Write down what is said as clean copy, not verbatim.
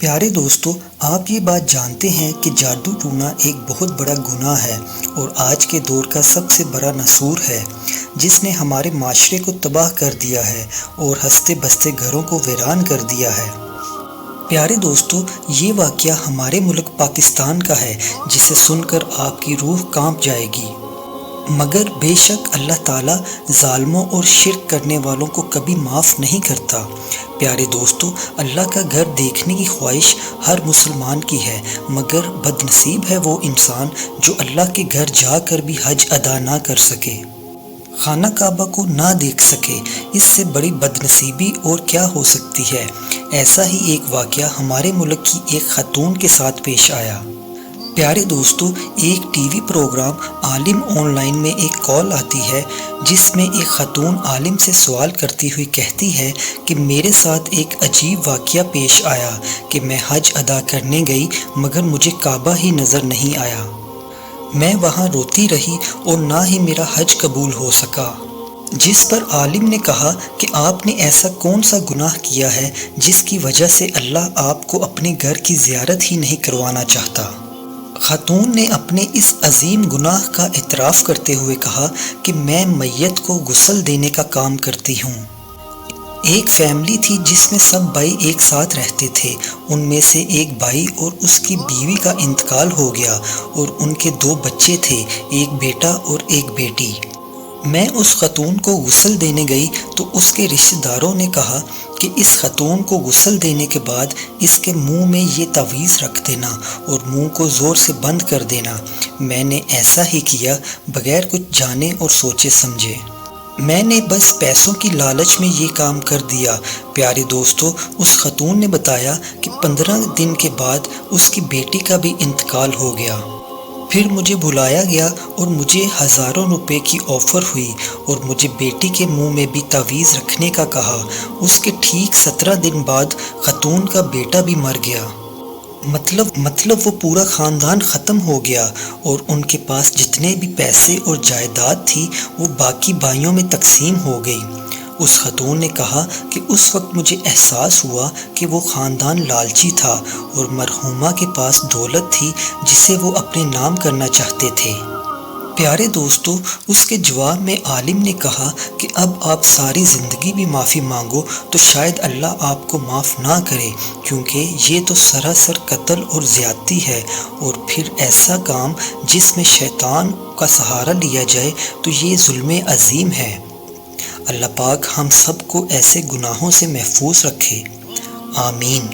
پیارے دوستو، آپ یہ بات جانتے ہیں کہ جادو ٹونا ایک بہت بڑا گناہ ہے اور آج کے دور کا سب سے بڑا نسور ہے جس نے ہمارے معاشرے کو تباہ کر دیا ہے اور ہنستے بستے گھروں کو ویران کر دیا ہے۔ پیارے دوستو، یہ واقعہ ہمارے ملک پاکستان کا ہے جسے سن کر آپ کی روح کانپ جائے گی، مگر بے شک اللہ تعالیٰ ظالموں اور شرک کرنے والوں کو کبھی معاف نہیں کرتا۔ پیارے دوستو، اللہ کا گھر دیکھنے کی خواہش ہر مسلمان کی ہے، مگر بد نصیب ہے وہ انسان جو اللہ کے گھر جا کر بھی حج ادا نہ کر سکے، خانہ کعبہ کو نہ دیکھ سکے۔ اس سے بڑی بد نصیبی اور کیا ہو سکتی ہے؟ ایسا ہی ایک واقعہ ہمارے ملک کی ایک خاتون کے ساتھ پیش آیا۔ پیارے دوستو، ایک T V program Aalim online میں ایک کال آتی ہے جس میں ایک خاتون عالم سے سوال کرتی ہوئی کہتی ہے کہ میرے ساتھ ایک عجیب واقعہ پیش آیا کہ میں حج ادا کرنے گئی مگر مجھے کعبہ ہی نظر نہیں آیا۔ میں وہاں روتی رہی اور نہ ہی میرا حج قبول ہو سکا۔ جس پر عالم نے کہا کہ آپ نے ایسا کون سا گناہ کیا ہے جس کی وجہ سے اللہ آپ کو اپنے گھر کی زیارت ہی نہیں کروانا چاہتا۔ خاتون نے اپنے اس عظیم گناہ کا اعتراف کرتے ہوئے کہا کہ میں میت کو غسل دینے کا کام کرتی ہوں۔ ایک فیملی تھی جس میں سب بھائی ایک ساتھ رہتے تھے۔ ان میں سے ایک بھائی اور اس کی بیوی کا انتقال ہو گیا اور ان کے 2 بچے تھے، ایک بیٹا اور ایک بیٹی۔ میں اس خاتون کو غسل دینے گئی تو اس کے رشتہ داروں نے کہا کہ اس خاتون کو غسل دینے کے بعد اس کے منہ میں یہ تعویذ رکھ دینا اور منہ کو زور سے بند کر دینا۔ میں نے ایسا ہی کیا بغیر کچھ جانے اور سوچے سمجھے۔ میں نے بس پیسوں کی لالچ میں یہ کام کر دیا۔ پیارے دوستو، اس خاتون نے بتایا کہ 15 دن کے بعد اس کی بیٹی کا بھی انتقال ہو گیا۔ پھر مجھے بلایا گیا اور مجھے ہزاروں روپے کی آفر ہوئی اور مجھے بیٹی کے منہ میں بھی تعویذ رکھنے کا کہا۔ اس کے ٹھیک 17 دن بعد خاتون کا بیٹا بھی مر گیا۔ مطلب وہ پورا خاندان ختم ہو گیا اور ان کے پاس جتنے بھی پیسے اور جائیداد تھی وہ باقی بھائیوں میں تقسیم ہو گئی۔ اس خاتون نے کہا کہ اس وقت مجھے احساس ہوا کہ وہ خاندان لالچی تھا اور مرحومہ کے پاس دولت تھی جسے وہ اپنے نام کرنا چاہتے تھے۔ پیارے دوستو، اس کے جواب میں عالم نے کہا کہ اب آپ ساری زندگی بھی معافی مانگو تو شاید اللہ آپ کو معاف نہ کرے، کیونکہ یہ تو سراسر قتل اور زیادتی ہے، اور پھر ایسا کام جس میں شیطان کا سہارا لیا جائے تو یہ ظلم عظیم ہے۔ اللہ پاک ہم سب کو ایسے گناہوں سے محفوظ رکھے، آمین۔